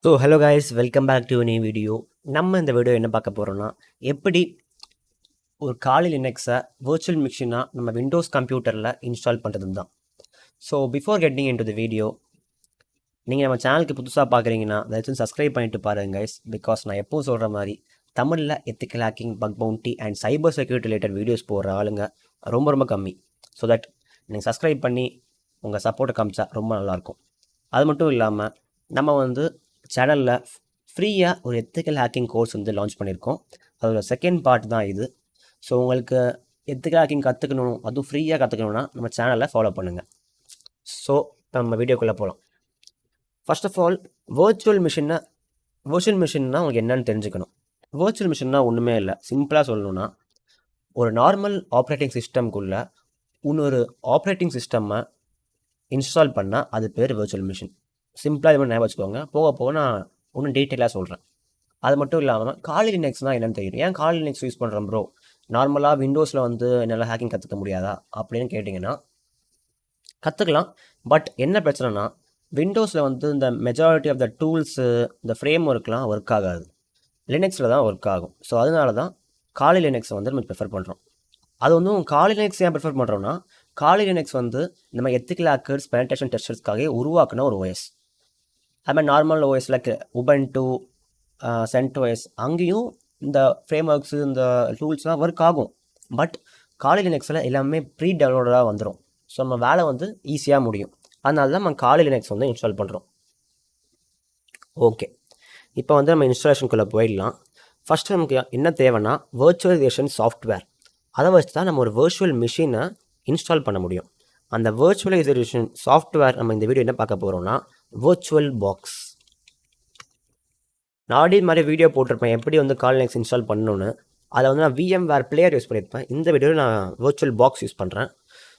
So hello guys, welcome back to new video. நம்ம இந்த video என்ன பார்க்க போகிறோம்னா, எப்படி ஒரு காலி லினக்ஸை வர்ச்சுவல் மிஷினாக நம்ம விண்டோஸ் கம்ப்யூட்டரில் இன்ஸ்டால் பண்ணுறது தான். So before getting in to the video, நீங்கள் நம்ம சேனலுக்கு புதுசாக பார்க்குறீங்கன்னா தயவுசெய்து சப்ஸ்கிரைப் பண்ணிட்டு பாருங்கள் கைஸ். பிகாஸ் நான் எப்பவும் சொல்கிற மாதிரி தமிழில் ethical hacking, bug bounty and cyber security related videos போடுற ஆளுங்க ரொம்ப ரொம்ப கம்மி. ஸோ தட் நீங்கள் சப்ஸ்கிரைப் பண்ணி உங்கள் சப்போர்ட்டை காமிச்சா ரொம்ப நல்லாயிருக்கும். அது மட்டும் இல்லாமல் நம்ம சேனலில் ஃப்ரீயாக ஒரு எத்திக்கல் ஹேக்கிங் கோர்ஸ் லான்ச் பண்ணியிருக்கோம். அதோட செகண்ட் பார்ட் தான் இது. ஸோ உங்களுக்கு எத்திக்கல் ஹேக்கிங் கற்றுக்கணும், அதுவும் ஃப்ரீயாக கற்றுக்கணுன்னா நம்ம சேனலை ஃபாலோ பண்ணுங்கள். ஸோ நம்ம வீடியோக்குள்ளே போகலாம். ஃபர்ஸ்ட் ஆஃப் ஆல், வர்ச்சுவல் மிஷின்னா உங்களுக்கு என்னென்னு தெரிஞ்சுக்கணும். வர்ச்சுவல் மிஷின்னா ஒன்றுமே இல்லை. சிம்பிளாக சொல்லணுன்னா, ஒரு நார்மல் ஆப்ரேட்டிங் சிஸ்டம்குள்ளே இன்னொரு ஆப்ரேட்டிங் சிஸ்டம்மை இன்ஸ்டால் பண்ணால் அது பேர் வர்ச்சுவல் மிஷின். சிம்பிளாக இது மாதிரி ஞாபகம் வச்சுக்கோங்க. போக போக நான் இன்னும் டீட்டெயிலாக சொல்கிறேன். அது மட்டும் இல்லாமல் காலி லினக்ஸ்னால் என்னென்னு தெரியும். ஏன் காலி லினக்ஸ் யூஸ் பண்ணுறோம் ப்ரோ, நார்மலாக விண்டோஸில் என்னால் ஹேக்கிங் கற்றுக்க முடியாதா அப்படின்னு கேட்டிங்கன்னா கற்றுக்கலாம். பட் என்ன பிரச்சனைனா, விண்டோஸில் இந்த மெஜாரிட்டி ஆஃப் த டூல்ஸு, இந்த ஃப்ரேம் ஒர்க்லாம் ஒர்க் ஆகாது. லினக்ஸில் தான் ஒர்க் ஆகும். ஸோ அதனால தான் காலி லினக்ஸை நம்ம ப்ரிஃபர் பண்ணுறோம். அது காலி லினக்ஸ் ஏன் ப்ரிஃபர் பண்ணுறோன்னா, காலி லினக்ஸ் நம்ம எத்திக்கல் ஹேக்கர்ஸ், பெனட்ரேஷன் டெஸ்டர்ஸ்க்காக உருவாக்குன ஒரு OS. அது மாதிரி நார்மல் OS லைக் உபன்டு, CentOS, அங்கேயும் இந்த ஃப்ரேம் ஒர்க்ஸு, இந்த டூல்ஸ்லாம் ஒர்க் ஆகும். பட் காலி லினக்ஸில் எல்லாமே ப்ரீ டவுன்லோடாக வந்துடும். ஸோ நம்ம வேலை ஈஸியாக முடியும். அதனால தான் நம்ம காலி லினக்ஸ் இன்ஸ்டால் பண்ணுறோம். ஓகே, இப்போ நம்ம இன்ஸ்டாலேஷனுக்குள்ளே போயிடலாம். ஃபஸ்ட்டு நமக்கு என்ன தேவைன்னா, வர்ச்சுவலைசேஷன் சாஃப்ட்வேர். அதை வச்சு தான் நம்ம ஒரு வர்ச்சுவல் மிஷினை இன்ஸ்டால் பண்ண முடியும். அந்த வர்ச்சுவலைசேஷன் சாஃப்ட்வேர் நம்ம இந்த வீடியோ என்ன பார்க்க போகிறோம்னா, வர்ச்சுவல் பாக்ஸ். நான் ஆல்ரெடி மாதிரி வீடியோ போட்டிருப்பேன் எப்படி காலி லினக்ஸ் இன்ஸ்டால் பண்ணணுன்னு. அதை நான் VMware பிளேயர் யூஸ் பண்ணியிருப்பேன். இந்த வீடியோவில் நான் வர்ச்சுவல் பாக்ஸ் யூஸ் பண்ணுறேன்.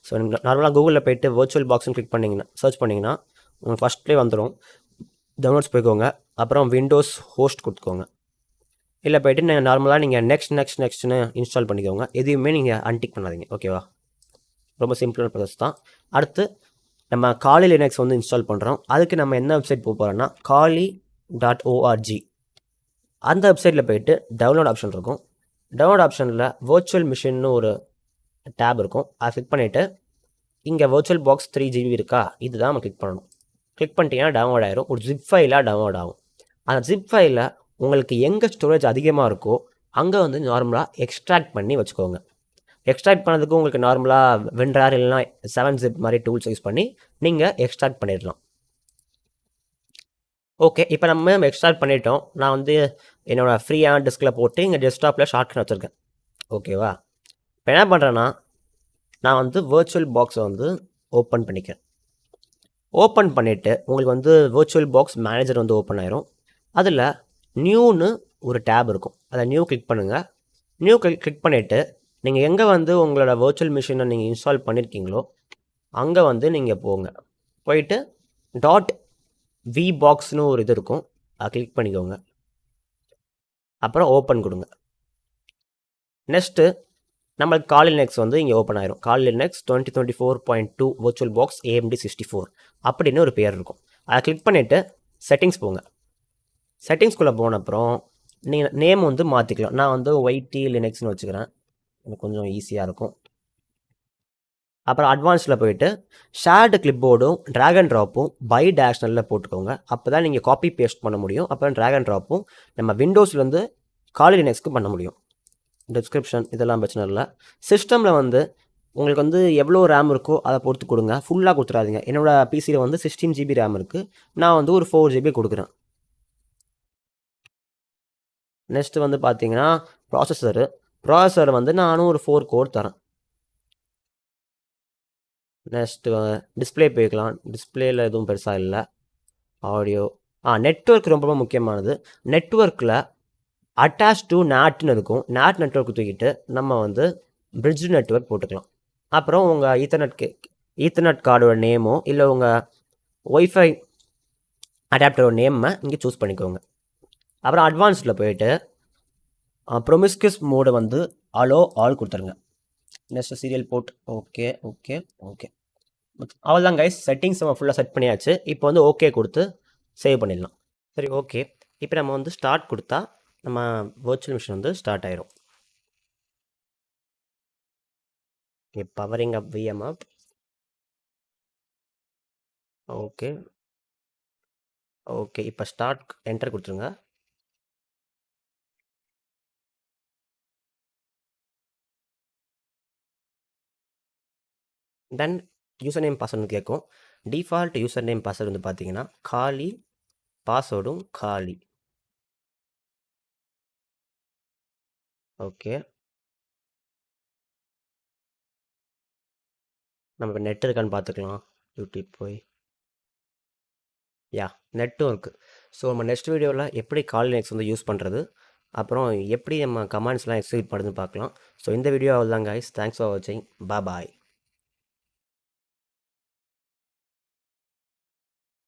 ஸோ நார்மலாக கூகுளில் போய்ட்டு வர்ச்சுவல் பாக்ஸ்னு கிளிக் பண்ணிங்கன்னா, சர்ச் பண்ணிங்கன்னா உங்களுக்கு ஃபஸ்ட்லேயே வந்துடும். டவுன்லோட்ஸ் போய்க்கோங்க. அப்புறம் விண்டோஸ் ஹோஸ்ட் கொடுத்துக்கோங்க. இல்லை போய்ட்டு நீங்கள் நெக்ஸ்ட்னு இன்ஸ்டால் பண்ணிக்கோங்க. எதையுமே நீங்கள் அன்டிக் பண்ணாதீங்க. ஓகேவா? ரொம்ப சிம்பிளான ப்ராசஸ் தான். அடுத்து நம்ம காலி லினக்ஸ் இன்ஸ்டால் பண்ணுறோம். அதுக்கு நம்ம என்ன வெப்சைட் போக போகிறோன்னா, kali.org. அந்த வெப்சைட்டில் போய்ட்டு டவுன்லோட் ஆப்ஷன் இருக்கும். டவுன்லோட் ஆப்ஷனில் வர்ச்சுவல் மிஷின்னு ஒரு டேப் இருக்கும். அதை கிளிக் பண்ணிவிட்டு இங்கே வர்ச்சுவல் பாக்ஸ் 3 GB இருக்கா, இது தான் நம்ம கிளிக் பண்ணணும். கிளிக் பண்ணிட்டீங்கன்னா டவுன்லோட் ஆயிரும். ஒரு ஜிப் ஃபைலாக டவுன்லோட் ஆகும். அந்த ஜிப் ஃபைலில் உங்களுக்கு எங்கே ஸ்டோரேஜ் அதிகமாக இருக்கோ அங்கே நார்மலாக எக்ஸ்ட்ராக்ட் பண்ணி வச்சுக்கோங்க. எக்ஸ்ட்ராக்ட் பண்ணதுக்கு உங்களுக்கு நார்மலாக வின்ரார் இல்லைனா 7-zip மாதிரி டூல்ஸ் யூஸ் பண்ணி நீங்கள் எக்ஸ்ட்ராக்ட் பண்ணிடலாம். ஓகே, இப்போ நம்ம எக்ஸ்ட்ராக்ட் பண்ணிட்டோம். நான் என்னோடய ஃப்ரீயான டிஸ்கில் போட்டு இங்கே டெஸ்க்டாப்பில் ஷார்ட்கட் வச்சுருக்கேன். ஓகேவா? இப்போ என்ன பண்ணுறேன்னா, நான் வர்ச்சுவல் பாக்ஸை ஓப்பன் பண்ணிக்கிறேன். ஓப்பன் பண்ணிவிட்டு உங்களுக்கு வர்ச்சுவல் பாக்ஸ் மேனேஜர் ஓப்பன் ஆயிரும். அதில் நியூன்னு ஒரு டேப் இருக்கும். அதை நியூ கிளிக் பண்ணுங்கள். நியூ கிளிக் பண்ணிவிட்டு நீங்கள் எங்கே உங்களோட வர்ச்சுவல் மிஷினை நீங்கள் இன்ஸ்டால் பண்ணியிருக்கீங்களோ அங்கே நீங்கள் போங்க. போயிட்டு .vboxன்னு ஒரு இது இருக்கும், அதை கிளிக் பண்ணிக்கோங்க. அப்புறம் ஓப்பன் கொடுங்க. நெக்ஸ்ட்டு நம்மளுக்கு காலி லினக்ஸ் இங்கே ஓப்பன் ஆயிரும். காலி லினக்ஸ் 2024.2 வர்ச்சுவல் பாக்ஸ் AMD 64 அப்படின்னு ஒரு பேர் இருக்கும். அதை கிளிக் பண்ணிவிட்டு செட்டிங்ஸ் போங்க. செட்டிங்ஸ்குள்ளே போன அப்புறம் நீங்கள் நேம் மாற்றிக்கலாம். நான் YT லினக்ஸ்னு வச்சுக்கிறேன், எனக்கு கொஞ்சம் ஈஸியாக இருக்கும். அப்புறம் அட்வான்ஸில் போயிட்டு ஷேர்டு கிளிப்போர்டும் ட்ராக் அண்ட் ட்ராப்பும் பை டேஷ்னலில் போட்டுக்கோங்க. அப்போ தான் நீங்கள் காப்பி பேஸ்ட் பண்ண முடியும். அப்புறம் ட்ராக் அண்ட் ட்ராப்பும் நம்ம விண்டோஸ்லேருந்து காலி லினக்ஸ்க்கு பண்ண முடியும். டிஸ்கிரிப்ஷன் இதெல்லாம் பிரச்சனை இல்லை. சிஸ்டமில் உங்களுக்கு எவ்வளோ ரேம் இருக்கோ அதை பொறுத்து கொடுங்க. ஃபுல்லாக கொடுத்துடாதீங்க. என்னோடய பிசியில் 16 GB ரேம் இருக்குது. நான் ஒரு 4 GB கொடுக்குறேன். நெக்ஸ்ட்டு பார்த்தீங்கன்னா ப்ராசஸர் நானும் ஒரு 4 கோர் தரேன். நெக்ஸ்ட்டு டிஸ்பிளே போய்க்கலாம். டிஸ்பிளேயில் எதுவும் பெருசாக இல்லை. ஆடியோ, நெட்வொர்க் ரொம்ப ரொம்ப முக்கியமானது. நெட்வொர்க்கில் அட்டாச் டு NATன்னு இருக்கும். NAT நெட்வொர்க் தூக்கிட்டு நம்ம பிரிட்ஜ் நெட்வொர்க் போட்டுக்கலாம். அப்புறம் உங்கள் ஈத்தர்நெட் கார்டோட நேமோ இல்லை உங்கள் ஒய்ஃபை அடாப்டரோட நேமை இங்கே சூஸ் பண்ணிக்கோங்க. அப்புறம் அட்வான்ஸில் போயிட்டு ப்ரொமிஸ்கியூஸ் மோடு அலோ ஆல் கொடுத்துருங்க. Next serial port. Okay okay okay, அவ்வளோதான் கைஸ். செட்டிங்ஸ் நம்ம ஃபுல்லாக செட் பண்ணியாச்சு. இப்போ ஓகே கொடுத்து சேவ் பண்ணிடலாம். சரி, ஓகே. இப்போ நம்ம வந்து ஸ்டார்ட் கொடுத்தா நம்ம வர்ச்சுவல் மிஷின் வந்து ஸ்டார்ட் ஆயிரும். ஓகே, பவரிங் அப் விஎம் அப். ஓகே ஓகே, இப்போ ஸ்டார்ட் என்டர் கொடுத்துருங்க. தென் யூசர் நேம் பாஸ்வேர்டு கேட்கும். டிஃபால்ட் யூசர் நேம் பாஸ்வேர்டு வந்து பார்த்தீங்கன்னா காலி, பாஸ்வேர்டும் காலி. ஓகே, நம்ம இப்போ நெட் இருக்கான்னு பார்த்துக்கலாம். யூடியூப் போய் நெட்டும் இருக்குது. ஸோ நம்ம நெக்ஸ்ட் வீடியோவில் எப்படி கால் லினக்ஸ் வந்து யூஸ் பண்ணுறது, அப்புறம் எப்படி நம்ம கமாண்ட்ஸ்லாம் எக்ஸிக்யூட் பண்ணுறதுன்னு பார்க்கலாம். ஸோ இந்த வீடியோ அவ்வளோதான் கைஸ். தேங்க்ஸ் ஃபார் வாட்சிங். பாய்.